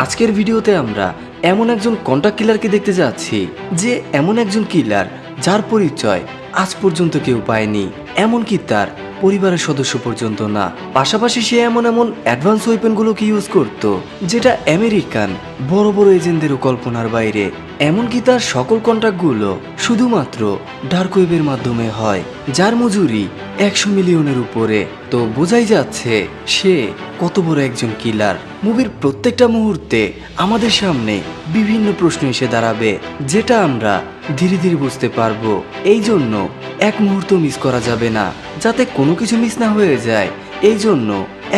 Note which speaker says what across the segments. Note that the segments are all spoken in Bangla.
Speaker 1: আজকের ভিডিওতে আমরা এমন একজন কন্ট্রাক্ট কিলারকে দেখতে যাচ্ছি যে এমন একজন কিলার যার পরিচয় আজ পর্যন্ত কেউ পায়নি, এমনকি তার পরিবারের সদস্য পর্যন্ত না। পাশাপাশি সে এমন অ্যাডভান্স ওয়েপনগুলোকে ইউজ করত যেটা আমেরিকান বড় বড় এজেন্টদেরও কল্পনার বাইরে। এমনকি তার সকল কন্ট্রাক্টগুলো শুধুমাত্র ডার্ক ওয়েবের মাধ্যমে হয়, যার মজুরি 100 মিলিয়নের উপরে। তো বোঝাই যাচ্ছে সে কত বড় একজন কিলার। মুভির প্রত্যেকটা মুহূর্তে আমাদের সামনে বিভিন্ন প্রশ্ন এসে দাঁড়াবে, যেটা আমরা ধীরে ধীরে বুঝতে পারবো। এই জন্য এক মুহূর্ত মিস করা যাবে না, যাতে কোনো কিছু মিস না হয়ে যায়। এই জন্য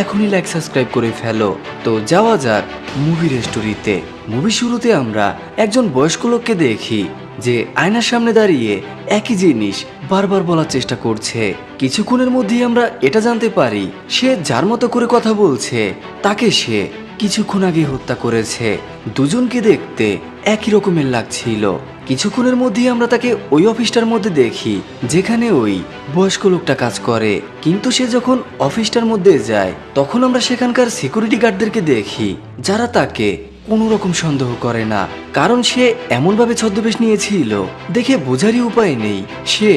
Speaker 1: এখনই লাইক সাবস্ক্রাইব করে ফেলো। তো যাওয়া যাক মুভির স্টোরিতে। মুভি শুরুতে আমরা একজন বয়স্ক লোককে দেখি যে আয়নার সামনে দাঁড়িয়ে একই জিনিস বারবার বলার চেষ্টা করছে। কিছুক্ষণের মধ্যেই আমরা এটা জানতে পারি সে যার মতো করে কথা বলছে তাকে সে কিছুক্ষণ আগে হত্যা করেছে। দুজনকে দেখতে একই রকমের লাগছিল। কিছুক্ষণের মধ্যেই আমরা তাকে ওই অফিসটার মধ্যে দেখি যেখানে ওই বয়স্ক লোকটা কাজ করে। কিন্তু সে যখন অফিসটার মধ্যে যায় তখন আমরা সেখানকার সিকিউরিটি গার্ডদেরকে দেখি যারা তাকে কোনো রকম সন্দেহ করে না, কারণ সে এমনভাবে ছদ্মবেশ নিয়েছিল দেখে বোঝারই উপায় নেই সে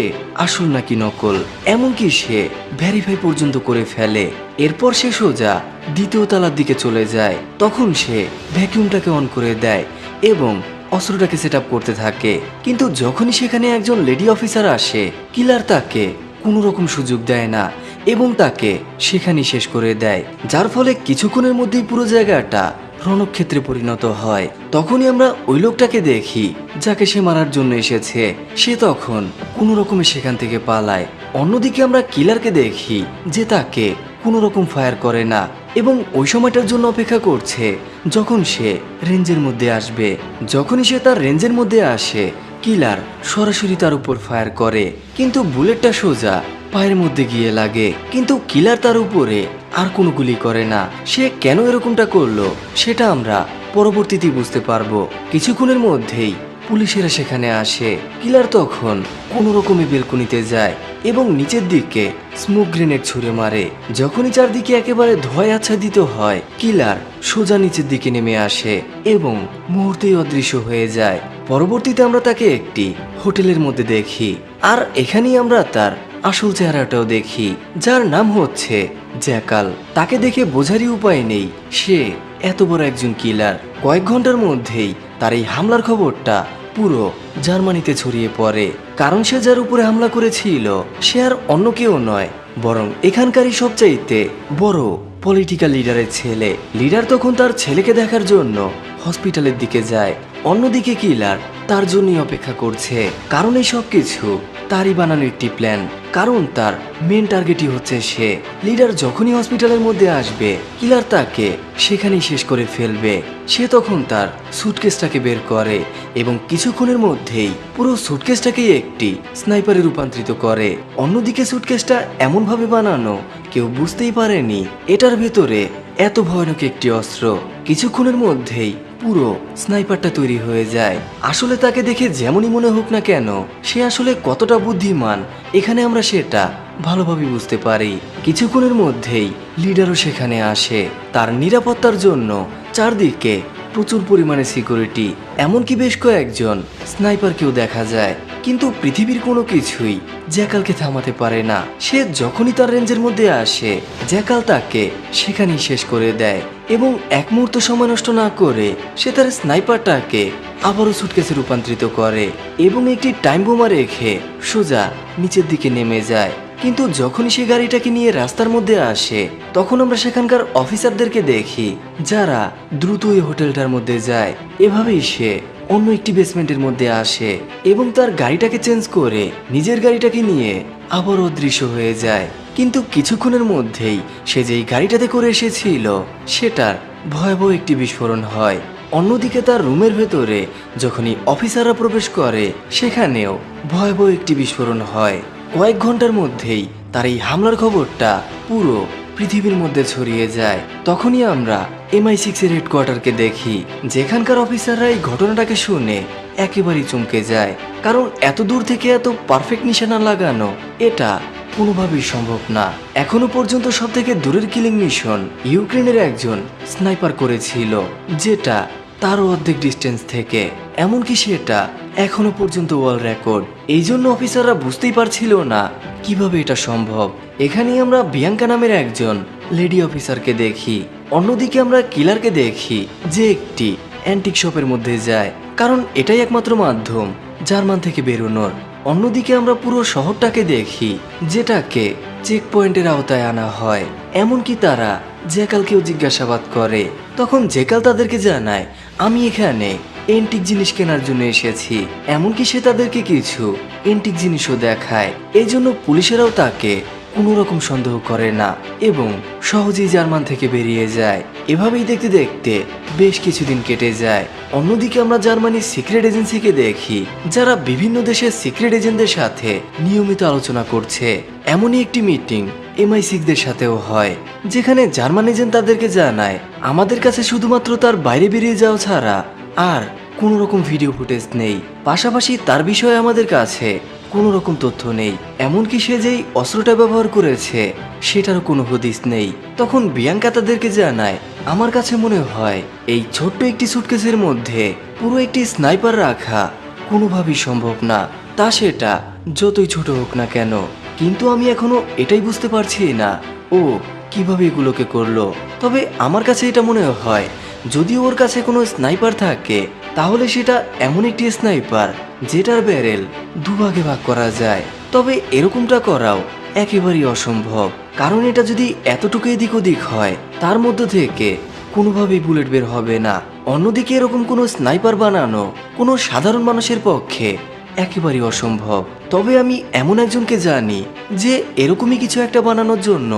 Speaker 1: আসল নাকি নকল। এমনকি সে ভেরিফাই পর্যন্ত করে ফেলে। এরপর সে সোজা দ্বিতীয় তলার দিকে চলে যায়। তখন সে ভ্যাকিউমটাকে অন করে দেয় এবং অস্ত্রটাকে সেট আপ করতে থাকে। কিন্তু যখনই সেখানে একজন লেডি অফিসার আসে, কিলার তাকে কোনো রকম সুযোগ দেয় না এবং তাকে সেখানেই শেষ করে দেয়, যার ফলে কিছুক্ষণের মধ্যেই পুরো জায়গাটা রণক্ষেত্রে পরিণত হয়। তখনই আমরা ওই লোকটাকে দেখি যাকে সে মারার জন্য এসেছে। সে তখন কোনো রকমে সেখান থেকে পালায়। অন্যদিকে আমরা কিলারকে দেখি যে তাকে কোনো রকম ফায়ার করে না এবং ওই সময়টার জন্য অপেক্ষা করছে যখন সে রেঞ্জের মধ্যে আসবে। যখনই সে তার রেঞ্জের মধ্যে আসে, কিলার সরাসরি তার উপর ফায়ার করে, কিন্তু বুলেটটা সোজা পায়ের মধ্যে গিয়ে লাগে। কিন্তু কিলার তার উপরে আর কোনো গুলি করে না। সে কেন এরকমটা করলো সেটা আমরা পরবর্তীতে বুঝতে পারবো। কিছুক্ষণের মধ্যেই পুলিশেরা সেখানে আসে। কিলার তখন কোনো রকমে বেলকনিতে যায় এবং নিচের দিকে স্মোক গ্রেনেড ছুঁড়ে মারে। যখনই চারদিকে একেবারে ধোঁয়ায় আচ্ছাদিত হয়, কিলার সোজা নিচের দিকে নেমে আসে এবং মুহূর্তেই অদৃশ্য হয়ে যায়। পরবর্তীতে আমরা তাকে একটি হোটেলের মধ্যে দেখি, আর এখানেই আমরা তার আসল চেহারাটাও দেখি, যার নাম হচ্ছে জ্যাকাল। তাকে দেখে বোঝারই উপায় নেই সে এত বড় একজন কিলার। কয়েক ঘন্টার মধ্যেই তার এই হামলার খবরটা পুরো জার্মানিতে ছড়িয়ে পড়ে, কারণ সে যার উপরে হামলা করেছিল সে আর অন্য কেউ নয়, বরং এখানকারই সবচাইতে বড় পলিটিক্যাল লিডারের ছেলে। লিডার তখন তার ছেলেকে দেখার জন্য হসপিটালের দিকে যায়। অন্যদিকে কিলার তার জন্যই অপেক্ষা করছে, কারণ এই সব কিছু তারই বানানো একটি প্ল্যান। কারণ তার মেন টার্গেটই হচ্ছে সে। লিডার যখনই হসপিটালের মধ্যে আসবে, কিলার তাকে সেখানেই শেষ করে ফেলবে। সে তখন তার সুটকেসটাকে বের করে এবং কিছুক্ষণের মধ্যেই পুরো সুটকেসটাকেই একটি স্নাইপারে রূপান্তরিত করে। অন্যদিকে সুটকেসটা এমনভাবে বানানো কেউ বুঝতেই পারেনি এটার ভেতরে এত ভয়ানক একটি অস্ত্র। কিছুক্ষণের মধ্যেই পুরো স্নাইপারটা তৈরি হয়ে যায়। আসলে তাকে দেখে যেমনই মনে হোক না কেন সে আসলে কতটা বুদ্ধিমান এখানে আমরা সেটা ভালোভাবে বুঝতে পারি। কিছুক্ষণের মধ্যেই লিডারও সেখানে আসে। তার নিরাপত্তার জন্য চারদিকে প্রচুর পরিমাণে সিকিউরিটি, এমনকি বেশ কয়েকজন স্নাইপারকেও দেখা যায়। কিন্তু পৃথিবীর কোনো কিছুই জ্যাকালকে থামাতে পারে না। সে যখনই তার রেঞ্জের মধ্যে আসে, জ্যাকাল তাকে সেখানেই শেষ করে দেয় এবং এক মুহূর্ত সময় নষ্ট না করে সে তার স্নাইপারটাকে আবারও সুটকেসে রূপান্তরিত করে এবং একটি টাইম বোমা রেখে সোজা নিচের দিকে নেমে যায়। কিন্তু যখনই সে গাড়িটাকে নিয়ে রাস্তার মধ্যে আসে, তখন আমরা সেখানকার অফিসারদেরকে দেখি যারা দ্রুত ওই হোটেলটার মধ্যে যায়। এভাবেই সে অন্য একটি বেসমেন্টের মধ্যে আসে এবং তার গাড়িটাকে চেঞ্জ করে নিজের গাড়িটাকে নিয়ে আবার অদৃশ্য হয়ে যায়। কিন্তু কিছুক্ষণের মধ্যেই সে যেই গাড়িটাতে করে এসেছিল সেটার ভয়াবহ একটি বিস্ফোরণ হয়। অন্যদিকে তার রুমের ভেতরে যখনই অফিসাররা প্রবেশ করে সেখানেও ভয়াবহ একটি বিস্ফোরণ হয়। কয়েক ঘন্টার মধ্যেই তার এই হামলার খবরটা পুরো পৃথিবীর মধ্যে ছড়িয়ে যায়। তখনই আমরা MI6 এর হেডকোয়ার্টারকে দেখি, যেখানকার অফিসাররা এই ঘটনাটাকে শুনে একেবারেই চমকে যায়, কারণ এত দূর থেকে এত পারফেক্ট নিশানা লাগানো এটা কোনোভাবেই সম্ভব না। এখনো পর্যন্ত সব থেকে দূরের কিলিং মিশন ইউক্রেনের একজন স্নাইপার করেছিল, যেটা তারও অর্ধেক ডিস্টেন্স থেকে। এমনকি সেটা এখনো পর্যন্ত ওয়ার্ল্ড রেকর্ড। এই জন্য অফিসাররা বুঝতেই পারছিল না কিভাবে এটা সম্ভব। এখানেই আমরা বিয়াঙ্কা নামের একজন লেডি অফিসারকে দেখি। অন্যদিকে আমরা কিলারকে দেখি যে একটি অ্যান্টিক শপের মধ্যে যায়, কারণ এটাই একমাত্র মাধ্যম জার্মান থেকে বেরোনোর। অন্যদিকে আমরা পুরো শহরটাকে দেখি, যেটাকে চেক পয়েন্টের আওতায় আনা হয়। এমনকি তারা জ্যাকালকেও জিজ্ঞাসাবাদ করে। তখন জ্যাকাল তাদেরকে জানায়, আমি এখানে এন্টিক জিনিস কেনার জন্য এসেছি। এমনকি সে তাদেরকে কিছু এন্টিক জিনিসও দেখায়। এই জন্য পুলিশেরাও তাকে কোনো রকম সন্দেহ করে না এবং সহজেই জার্মান থেকে বেরিয়ে যায়। এভাবেই দেখতে দেখতে বেশ কিছুদিন কেটে যায়। অন্যদিকে আমরা জার্মানির সিক্রেট এজেন্সিকে দেখি, যারা বিভিন্ন দেশের সিক্রেট এজেন্টদের সাথে নিয়মিত আলোচনা করছে। এমনই একটি মিটিং MI6দের সাথেও হয়, যেখানে জার্মান এজেন্ট তাদেরকে জানায়, আমাদের কাছে শুধুমাত্র তার বাইরে বেরিয়ে যাওয়া ছাড়া আর কোনো রকম ভিডিও ফুটেজ নেই। পাশাপাশি তার বিষয়ে আমাদের কাছে কোনো রকম তথ্য নেই। এমনকি সে যেই অস্ত্রটা ব্যবহার করেছে সেটারও কোনো হদিস নেই। তখন বিয়াঙ্কা তাদেরকে জানায়, আমার কাছে মনে হয় এই ছোট্ট একটি সুটকেসের মধ্যে পুরো একটি স্নাইপার রাখা কোনোভাবেই সম্ভব না, তা সেটা যতই ছোট হোক না কেন। কিন্তু আমি এখনো এটাই বুঝতে পারছি না ও কিভাবে এগুলোকে করলো। তবে আমার কাছে এটা মনে হয়, যদি ওর কাছে কোনো স্নাইপার থাকে তাহলে সেটা এমন একটি স্নাইপার যেটার ব্যারেল দুভাগে ভাগ করা যায়। তবে এরকমটা করাও একেবারেই অসম্ভব, কারণ এটা যদি এতটুকু এদিক ওদিক হয় তার মধ্য থেকে কোনোভাবেই বুলেট বের হবে না। অন্যদিকে এরকম কোনো স্নাইপার বানানো কোনো সাধারণ মানুষের পক্ষে একেবারেই অসম্ভব। তবে আমি এমন একজনকে জানি যে এরকমই কিছু একটা বানানোর জন্য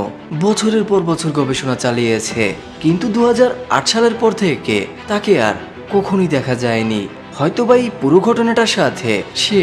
Speaker 1: বছরের পর বছর গবেষণা চালিয়েছে, কিন্তু 2008 সালের পর থেকে তাকে আর কখনোই দেখা যায়নি। হয়তোবা এই পুরো ঘটনাটার সাথে সে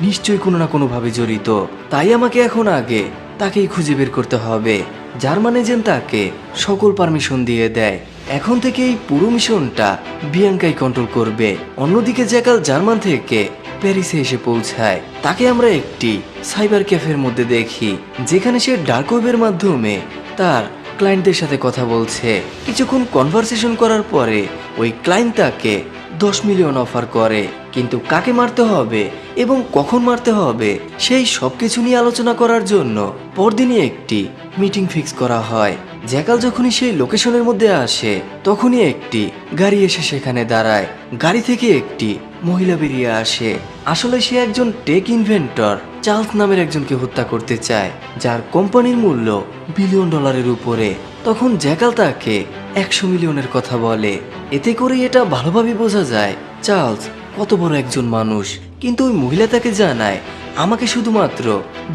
Speaker 1: নিশ্চয়ই কোনো না কোনোভাবে জড়িত। তাই আমাকে এখন আগে তাকেই খুঁজে বের করতে হবে। জার্মান এজেন্ট তাকে সকল পারমিশন দিয়ে দেয়। এখন থেকে এই পুরো মিশনটা বিয়াঙ্কাই কন্ট্রোল করবে। অন্যদিকে জ্যাকাল জার্মান থেকে প্যারিসে এসে পৌঁছায়। তাকে আমরা একটি সাইবার ক্যাফের মধ্যে দেখি, যেখানে সে ডার্ক ওয়েবের মাধ্যমে তার ক্লায়েন্টদের সাথে কথা বলছে। কিছুক্ষণ কনভারসেশন করার পরে ওই ক্লায়েন্ট তাকে 10 মিলিয়ন অফার করে, কিন্তু কাকে মারতে হবে এবং কখন মারতে হবে সেই সব কিছু নিয়ে আলোচনা করার জন্য পরদিনই একটি মিটিং ফিক্স করা হয়। জ্যাকাল যখনই সেই লোকেশনের মধ্যে আসে তখনই একটি গাড়ি এসে সেখানে দাঁড়ায়। গাড়ি থেকে একটি মহিলা বেরিয়ে আসে। আসলে সে একজন টেক ইনভেন্টর চার্লস নামের একজনকে হত্যা করতে চায়, যার কোম্পানির মূল্য বিলিয়ন ডলারের উপরে। তখন জ্যাকাল তাকে 100 মিলিয়নের কথা বলে। এতে করে এটা ভালোভাবে বোঝা যায় চার্লস কত বড় একজন মানুষ। কিন্তু ওই মহিলা তাকে জানায়, আমাকে শুধুমাত্র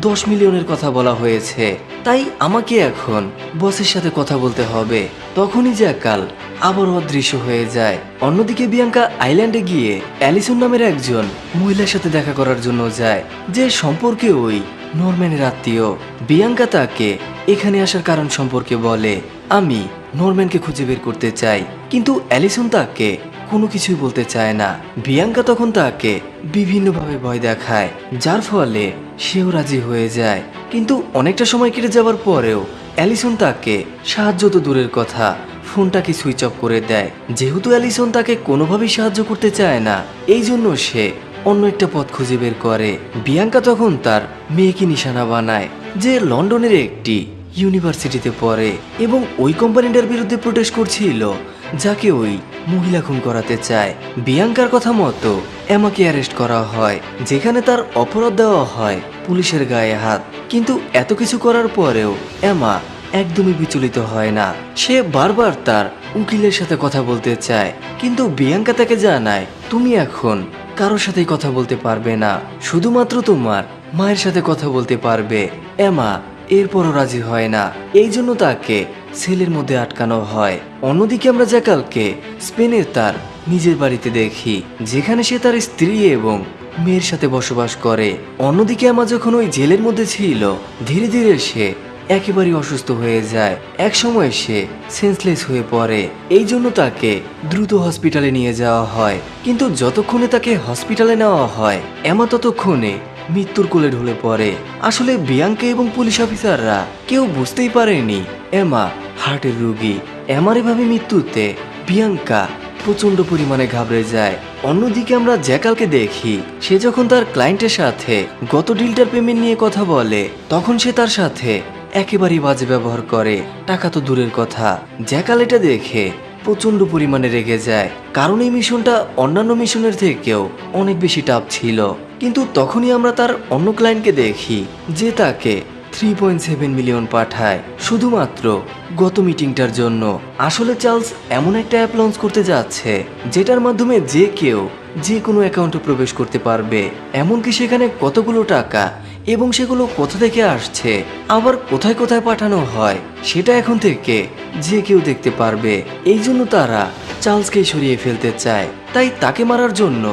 Speaker 1: 10 মিলিয়নের কথা বলা হয়েছে, তাই আমাকে এখন বসের সাথে কথা বলতে হবে। তখনই জ্যাকাল আবার অদৃশ্য হয়ে যায়। অন্যদিকে বিয়াঙ্কা আইল্যান্ডে গিয়ে অ্যালিসন নামের একজন মহিলার সাথে দেখা করার জন্য যায়, যে সম্পর্কে ওই নরম্যানের আত্মীয়। বিয়াঙ্কা তাকে এখানে আসার কারণ সম্পর্কে বলে, আমি নরম্যানকে খুঁজে বের করতে চাই। কিন্তু অ্যালিসন তাকে কোনো কিছুই বলতে চায় না। বিয়াঙ্কা তখন তাকে বিভিন্নভাবে ভয় দেখায়, যার ফলে সেও রাজি হয়ে যায়। কিন্তু অনেকটা সময় কেটে যাওয়ার পরেও অ্যালিসন তাকে সাহায্য তো দূরের কথা, ফোনটাকে সুইচ অফ করে দেয়। যেহেতু অ্যালিসন তাকে কোনোভাবেই সাহায্য করতে চায় না, এই জন্য সে অন্য একটা পথ খুঁজে বের করে। বিয়াঙ্কা তখন তার মেয়েকে নিশানা বানায়, যে লন্ডনের একটি ইউনিভার্সিটিতে পড়ে এবং ওই কোম্পানিটার বিরুদ্ধে প্রোটেস্ট করছিল, যাকে ওই মহিলা খুন করাতে চায়। বিয়াঙ্কার কথা মতো এমাকে অ্যারেস্ট করা হয়, যেখানে তার অপরাধ দেওয়া হয় পুলিশের গায়ে হাত। কিন্তু এত কিছু করার পরেও এমা একদমই বিচলিত হয় না। সে বারবার তার উকিলের সাথে কথা বলতে চায়, কিন্তু বিয়াঙ্কা তাকে জানায়, তুমি এখন কারোর সাথেই কথা বলতে পারবে না, শুধুমাত্র তোমার মায়ের সাথে কথা বলতে পারবে। এমা এরপরও রাজি হয় না, এই জন্য তাকে সেলের মধ্যে আটকানো হয়। অন্যদিকে আমরা জ্যাকালকে স্পেনের তার নিজের বাড়িতে দেখি, যেখানে সে তার স্ত্রী এবং মেয়ের সাথে বসবাস করে। অন্যদিকে এমা যখন ওই জেলের মধ্যে ছিল, ধীরে ধীরে সে একেবারেই অসুস্থ হয়ে যায়। এক সময় সে সেন্সলেস হয়ে পড়ে। এই জন্য তাকে দ্রুত হসপিটালে নিয়ে যাওয়া হয়। কিন্তু যতক্ষণে তাকে হসপিটালে নেওয়া হয়, এমা ততক্ষণে মৃত্যুর কোলে ঢলে পড়ে। আসলে বিয়াঙ্কা এবং পুলিশ অফিসাররা কেউ বুঝতেই পারেনি এমা হার্টের রোগী। এমার এভাবে মৃত্যুতে বিয়াঙ্কা প্রচন্ড পরিমাণে ঘাবড়ে যায়। অন্যদিকে আমরা জ্যাকালকে দেখি, সে যখন তার ক্লায়েন্টের সাথে গত ডিলটার পেমেন্ট নিয়ে কথা বলে তখন সে তার সাথে একেবারেই বাজে ব্যবহার করে। টাকা তো দূরের কথা, জ্যাকাল এটা দেখে প্রচন্ড পরিমাণে রেগে যায়, কারণ এই মিশনটা অন্যান্য মিশনের থেকেও অনেক বেশি টাফ ছিল। কিন্তু তখনই আমরা তার অন্য ক্লায়েন্টকে দেখি যে তাকে 3.7 মিলিয়ন পাঠায় শুধুমাত্র গত মিটিংটার জন্য। আসলে চার্লস এমন একটা অ্যাপ লঞ্চ করতে যাচ্ছে যেটার মাধ্যমে যে কেউ যে কোনো অ্যাকাউন্টে প্রবেশ করতে পারবে, এমনকি সেখানে কতগুলো টাকা এবং সেগুলো কোথা থেকে আসছে আবার কোথায় কোথায় পাঠানো হয় সেটা এখন থেকে যে কেউ দেখতে পারবে। এই জন্য তারা চার্লসকে সরিয়ে ফেলতে চায়, তাই তাকে মারার জন্য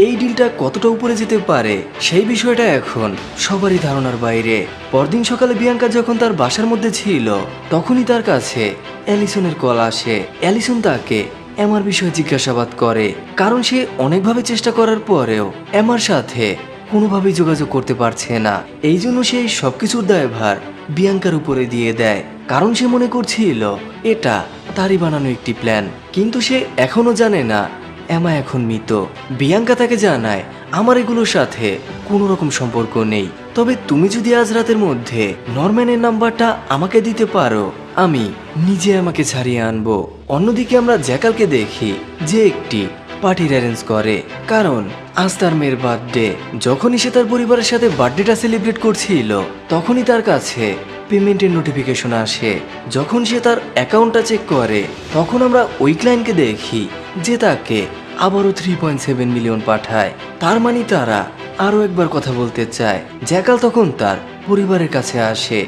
Speaker 1: এই ডিলটা কতটা উপরে যেতে পারে সেই বিষয়টা এখন সবারই ধারণার বাইরে। পরদিন সকালে বিয়াঙ্কা যখন তার বাসার মধ্যে ছিল তখনই তার কাছে অ্যালিসনের কল আসে। অ্যালিসন তাকে এমার বিষয়ে জিজ্ঞাসাবাদ করে, কারণ সে অনেকভাবে চেষ্টা করার পরেও এমার সাথে কোনোভাবেই যোগাযোগ করতে পারছে না। এই জন্য সে সবকিছুর দায়ভার বিয়াঙ্কার উপরে দিয়ে দেয়, কারণ সে মনে করছিল এটা তারই বানানো একটি প্ল্যান। কিন্তু সে এখনো জানে না এমা এখন মৃত। বিয়াঙ্কা তাকে জানায় আমার এগুলোর সাথে কোনো রকম সম্পর্ক নেই, তবে তুমি যদি আজ রাতের মধ্যে নরম্যানের নাম্বারটা আমাকে দিতে পারো আমি নিজে আমাকে ছাড়িয়ে আনবো। অন্যদিকে আমরা জ্যাকালকে দেখি যে একটি পার্টির অ্যারেঞ্জ করে, কারণ আজ তার মেয়ের বার্থডে। যখনই সে তার পরিবারের সাথে বার্থডেটা সেলিব্রেট করছিল তখনই তার কাছে পেমেন্টের নোটিফিকেশন আসে। যখন সে তার অ্যাকাউন্টটা চেক করে তখন আমরা ওই ক্লায়েন্টকে দেখি যে তাকে আবারও 3.7 মিলিয়ন পাঠায়। তার মানে তারা আরও একবার কথা বলতে চায়। জ্যাকাল তখন তার পরিবারের কাছে আসে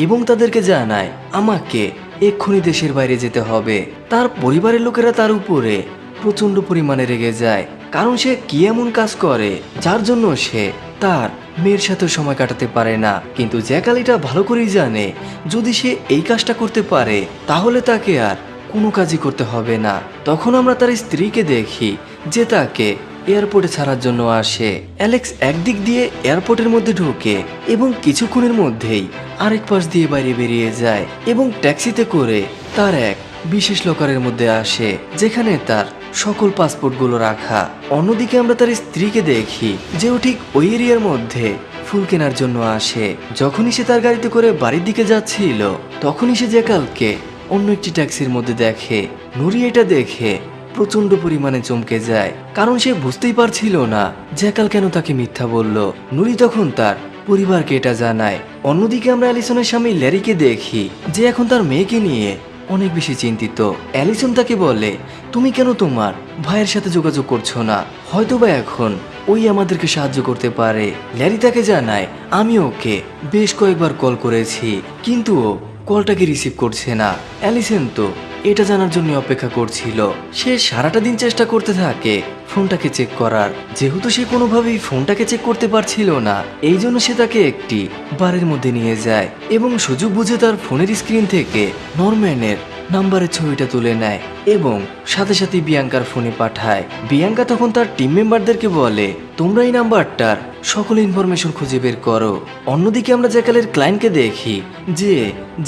Speaker 1: এবং তাদেরকে জানায় আমাকে এক্ষুনি দেশের বাইরে যেতে হবে। তার পরিবারের লোকেরা তার উপরে প্রচন্ড পরিমাণে রেগে যায়, কারণ সে কি এমন কাজ করে যার জন্য সে তার মেয়ের সাথে সময় কাটাতে পারে না। কিন্তু জ্যাকাল এটা ভালো করেই জানে যদি সে এই কাজটা করতে পারে তাহলে তাকে আর কোনো কাজই করতে হবে না। তখন আমরা তার স্ত্রীকে দেখি যে তাকে এয়ারপোর্টে ছাড়ার জন্য আসে। অ্যালেক্স একদিক দিয়ে এয়ারপোর্টের মধ্যে ঢোকে এবং কিছুক্ষণের মধ্যেই আরেক পাশ দিয়ে বাইরে বেরিয়ে যায় এবং ট্যাক্সিতে করে তার এক বিশেষ লকারের মধ্যে আসে যেখানে তার সকল পাসপোর্টগুলো রাখা। অন্যদিকে আমরা তার স্ত্রীকে দেখি যে ও ঠিক ওই এরিয়ার মধ্যে ফুল কেনার জন্য আসে। যখনই সে তার গাড়িতে করে বাড়ির দিকে যাচ্ছিল তখনই সে জ্যাকালকে অন্য একটি ট্যাক্সির মধ্যে দেখে। নুরি এটা দেখে প্রচন্ড পরিমাণে চমকে যায়, কারণ সে বুঝতেই পারছিল না জ্যাকাল কেন তাকে মিথ্যা বলল। নুরি তখন তার পরিবারকে এটা জানায়। অন্যদিকে আমরা অ্যালিসনের স্বামী ল্যারিকে দেখি যে এখন তার মেয়েকে নিয়ে অনেক বেশি চিন্তিত। অ্যালিসন তাকে বলে তুমি কেন তোমার ভাইয়ের সাথে যোগাযোগ করছো না, হয়তোবা এখন ওই আমাদেরকে সাহায্য করতে পারে। ল্যারি তাকে জানায় আমি ওকে বেশ কয়েকবার কল করেছি কিন্তু ও কলটাকে রিসিভ করছে না। অ্যালিসন তো এটা জানার জন্য অপেক্ষা করছিল। সে সারাটা দিন চেষ্টা করতে থাকে ফোনটাকে চেক করার, যেহেতু সে কোনোভাবেই ফোনটাকে চেক করতে পারছিল না এই জন্য সে তাকে একটি বারের মধ্যে নিয়ে যায় এবং সুযোগ বুঝে তার ফোনের স্ক্রিন থেকে নরম্যানের নাম্বারের ছবিটা তুলে নেয় এবং সাথে সাথে বিয়াঙ্কার ফোনে পাঠায়। বিয়াঙ্কা তখন তার টিম মেম্বারদেরকে বলে তোমরা এই নাম্বারটার সকল ইনফরমেশন খুঁজে বের করো। অন্যদিকে আমরা জ্যাকালের ক্লায়েন্টকে দেখি যে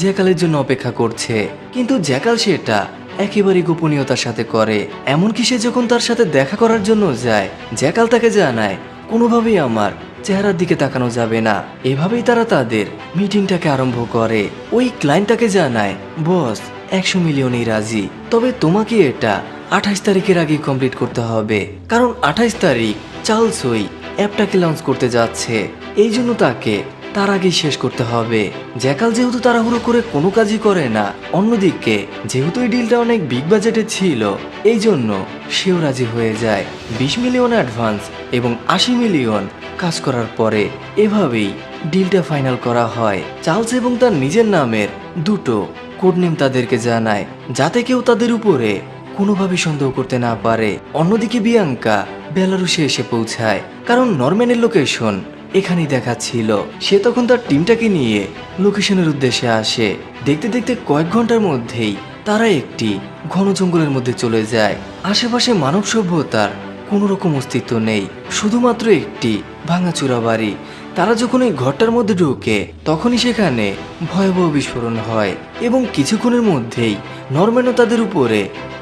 Speaker 1: জ্যাকালের জন্য অপেক্ষা করছে, কিন্তু জ্যাকাল সেটা একেবারেই গোপনীয়তার সাথে করে। এমনকি সে যখন তার সাথে দেখা করার জন্য যায় জ্যাকাল তাকে জানায় কোনোভাবেই আমার চেহারার দিকে তাকানো যাবে না। এভাবেই তারা তাদের মিটিংটাকে আরম্ভ করে। ওই ক্লায়েন্টটাকে জানায় বস 100 মিলিয়নই রাজি, তবে তোমাকে এটা 28 তারিখের আগে কমপ্লিট করতে হবে, কারণ 28 তারিখ চার্লস ওই অ্যাপটাকে লঞ্চ করতে যাচ্ছে, এই জন্য তাকে তার আগেই শেষ করতে হবে। জ্যাকাল যেহেতু তাড়াহুড়ো করে কোনো কাজই করে না, অন্যদিকে যেহেতু এই ডিলটা অনেক বিগ বাজেটের ছিল এই জন্য সেও রাজি হয়ে যায়। 20 মিলিয়ন অ্যাডভান্স এবং 80 মিলিয়ন কাজ করার পরে এভাবেই ডিলটা ফাইনাল করা হয়। চার্লস এবং তার নিজের নামের দুটো কোড নেম তাদেরকে জানায় যাতে কেউ তাদের উপরে কোনোভাবে সন্দেহ করতে না পারে। অন্যদিকে বিয়াঙ্কা বেলারুশে এসে পৌঁছায়, কারণ নরম্যানের লোকেশন এখানেই দেখাচ্ছিল। সে তখন তার টিমটাকে নিয়ে লোকেশনের উদ্দেশ্যে আসে। দেখতে দেখতে কয়েক ঘন্টার মধ্যেই তারা একটি ঘন জঙ্গলের মধ্যে চলে যায়। আশেপাশে মানব সভ্যতার কোনো রকম অস্তিত্ব নেই, শুধুমাত্র একটি ভাঙাচুরা বাড়ি তারা যখন ওই ঘরটার মধ্যে ঢোকে তখনই সেখানে ভয়াবহ বিস্ফোরণ হয় এবং কিছুক্ষণের মধ্যেই নরম্যানও তাদের উপরে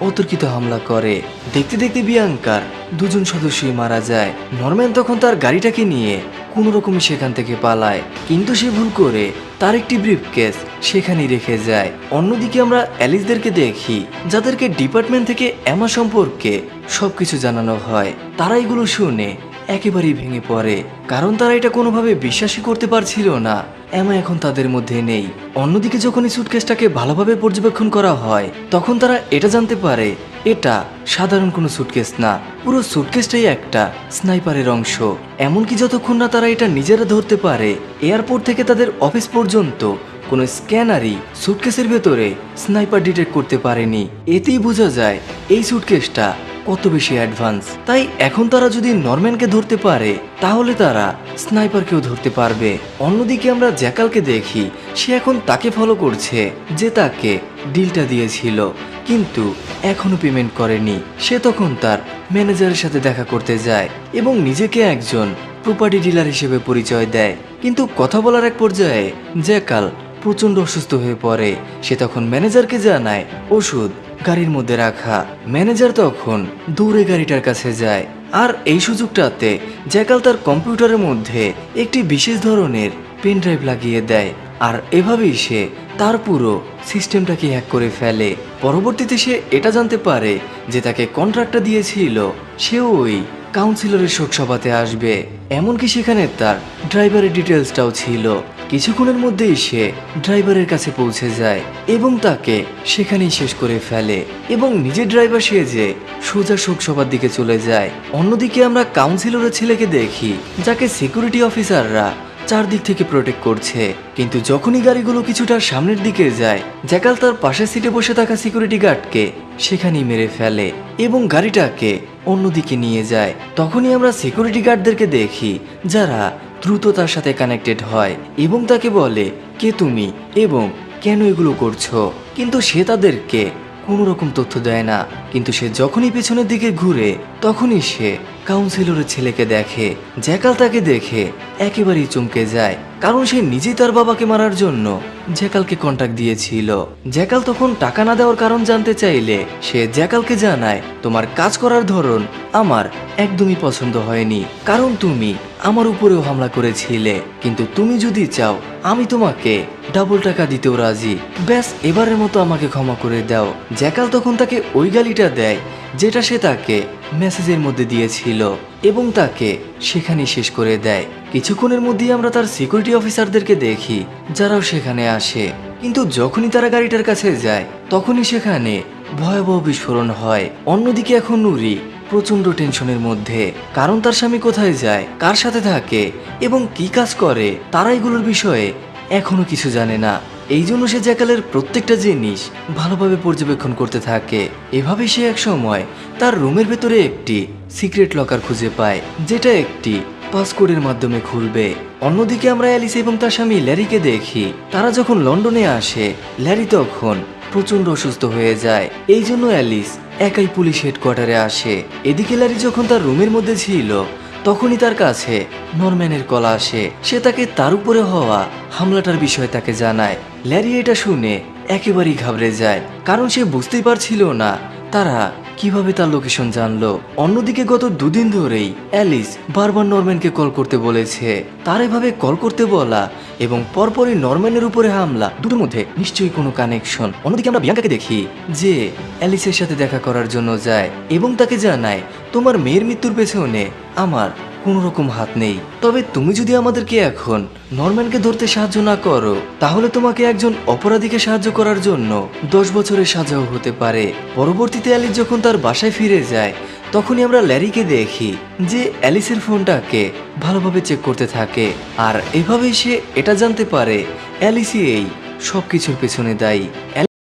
Speaker 1: অতর্কিত হামলা করে। দেখতে দেখতে বিয়াঙ্কার দুজন সদস্যই মারা যায়। নরম্যান তখন তার গাড়িটাকে নিয়ে কোনো রকমই সেখান থেকে পালায়, কিন্তু সে ভুল করে তার একটি ব্রিফকেস সেখানেই রেখে যায়। অন্যদিকে আমরা অ্যালিসদেরকে দেখি, যাদেরকে ডিপার্টমেন্ট থেকে এমা সম্পর্কে সবকিছু জানানো হয়। তারা এগুলো শুনে একেবারেই ভেঙে পড়ে, কারণ তারা এটা কোনোভাবে বিশ্বাসই করতে পারছিল না এমা এখন তাদের মধ্যে নেই। অন্যদিকে যখন এই সুটকেসটাকে ভালোভাবে পর্যবেক্ষণ করা হয় তখন তারা এটা জানতে পারে এটা সাধারণ কোনো সুটকেস না, পুরো সুটকেসটাই একটা স্নাইপারের অংশ। এমনকি যতক্ষণ না তারা এটা নিজেরা ধরতে পারে, এয়ারপোর্ট থেকে তাদের অফিস পর্যন্ত কোনো স্ক্যানারই সুটকেসের ভেতরে স্নাইপার ডিটেক্ট করতে পারেনি। এতেই বোঝা যায় এই সুটকেসটা কত বেশি অ্যাডভান্স। তাই এখন তারা যদি নরম্যানকে ধরতে পারে তাহলে তারা স্নাইপারকেও ধরতে পারবে। অন্যদিকে আমরা জ্যাকালকে দেখি, সে এখন তাকে ফলো করছে যে তাকে ডিলটা দিয়েছিল, কিন্তু এখনো পেমেন্ট করেনি। সে তখন তার ম্যানেজারের সাথে দেখা করতে যায় এবং নিজেকে একজন প্রপার্টি ডিলার হিসেবে পরিচয় দেয়। কিন্তু কথা বলার এক পর্যায়ে জ্যাকাল প্রচণ্ড অসুস্থ হয়ে পড়ে। সে তখন ম্যানেজারকে জানায় ওষুধ গাড়ির মধ্যে রাখা। ম্যানেজার তখন দৌড়ে গাড়িটার কাছে যায়, আর এই সুযোগটাতে জ্যাকাল তার কম্পিউটারের মধ্যে একটি বিশেষ ধরনের পেন ড্রাইভ লাগিয়ে দেয়, আর এভাবেই সে তার পুরো সিস্টেমটাকে হ্যাক করে ফেলে। পরবর্তীতে সে এটা জানতে পারে যে তাকে কন্ট্রাক্টটা দিয়েছিল সেও ওই কাউন্সিলরের শোকসভাতে আসবে, এমনকি সেখানে তার ড্রাইভারের ডিটেলসটাও ছিল। কিছুক্ষণের মধ্যেই সে ড্রাইভারের কাছে পৌঁছে যায় এবং তাকে সেখানেই শেষ করে ফেলে এবং নিজের ড্রাইভার সেজে সোজা শোকসভার দিকে চলে যায়। অন্যদিকে আমরা কাউন্সিলরের ছেলেকে দেখি, যাকে সিকিউরিটি অফিসাররা চারদিক থেকে প্রোটেক্ট করছে। কিন্তু যখনই গাড়িগুলো কিছুটা সামনের দিকে যায়, জ্যাকাল তার পাশের সিটে বসে থাকা সিকিউরিটি গার্ডকে সেখানেই মেরে ফেলে এবং গাড়িটাকে অন্যদিকে নিয়ে যায়। তখনই আমরা সিকিউরিটি গার্ডদেরকে দেখি যারা দ্রুত তার সাথে কানেক্টেড হয় এবং তাকে বলে কে তুমি এবং কেন এগুলো করছো, কিন্তু সে তাদেরকে কোনো রকম তথ্য দেয় না। কিন্তু সে যখনই পেছনের দিকে ঘুরে তখনই সে কাউন্সিলরের ছেলেকে দেখে। জ্যাকাল তাকে দেখে একেবারেই চমকে যায়, কারণ সে নিজেই তার বাবাকে মারার জন্য জ্যাকালকে কন্ট্যাক্ট দিয়েছিল। জ্যাকাল তখন টাকা না দেওয়ার কারণ জানতে চাইলে সে জ্যাকালকে জানায় তোমার কাজ করার ধরন আমার একদমই পছন্দ হয়নি, কারণ তুমি আমার উপরেও হামলা করেছিলে, কিন্তু তুমি যদি চাও আমি তোমাকে ডাবল টাকা দিতেও রাজি, ব্যাস এবারের মতো আমাকে ক্ষমা করে দাও। জ্যাকাল তখন তাকে ওই গালিটা দেয় যেটা সে তাকে মেসেজের মধ্যে দিয়েছিল এবং তাকে সেখানেই শেষ করে দেয়। কিছুক্ষণের মধ্যেই আমরা তার সিকিউরিটি অফিসারদেরকে দেখি যারাও সেখানে আসে, কিন্তু যখনই তারা গাড়িটার কাছে যায় তখনই সেখানে ভয়াবহ বিস্ফোরণ হয়। অন্যদিকে এখন নুরি প্রচন্ড টেনশনের মধ্যে, কারণ তার স্বামী কোথায় যায়, কার সাথে থাকে এবং কি কাজ করে তারা এগুলোর বিষয়ে এখনো কিছু জানে না। এই জন্য সে জ্যাকালের প্রত্যেকটা জিনিস ভালোভাবে পর্যবেক্ষণ করতে থাকে। এভাবে সে এক সময় তার রুমের ভেতরে একটি সিক্রেট লকার খুঁজে পায়, যেটা একটি পাসকোডের মাধ্যমে খুলবে। অন্যদিকে আমরা অ্যালিস এবং তার স্বামী ল্যারিকে দেখি, তারা যখন লন্ডনে আসে ল্যারি তখন প্রচন্ড অসুস্থ হয়ে যায়। এই জন্য অ্যালিস একাই পুলিশ হেডকোয়ার্টারে আসে। এদিকে ল্যারি যখন তার রুমের মধ্যে ছিল তখনই তার কাছে নরম্যানের কল আসে। সে তাকে তার উপরে হওয়া হামলাটার বিষয়ে তাকে জানায়। ল্যারি এটা শুনে একেবারেই ঘাবড়ে যায়, কারণ সে বুঝতেই পারছিল না তারা কিভাবে তার লোকেশন জানলো। অন্যদিকে গত দুদিন ধরেই অ্যালিস বারবার নরম্যানকে কল করতে বলেছে। তার এভাবে কল করতে বলা এবং পরপরই নরম্যানের উপরে হামলা, দুটোর মধ্যে নিশ্চয়ই কোনো কানেকশন। অন্যদিকে আমরা বিয়াঙ্কাকে দেখি যে অ্যালিসের সাথে দেখা করার জন্য যায় এবং তাকে জানায় তোমার মেয়ের মৃত্যুর পেছনে আমার কোনো রকম হাত নেই, তবে তুমি যদি আমাদেরকে এখন নরম্যানকে ধরতে সাহায্য না করো তাহলে তোমাকে একজন অপরাধীকে সাহায্য করার জন্য 10 বছরের সাজাও হতে পারে। পরবর্তীতে অ্যালিস যখন তার বাসায় ফিরে যায় তখনই আমরা ল্যারিকে দেখি যে অ্যালিসের ফোনটাকে ভালোভাবে চেক করতে থাকে, আর এভাবেই সে এটা জানতে পারে অ্যালিসই এই সব কিছুর পেছনে দায়ী।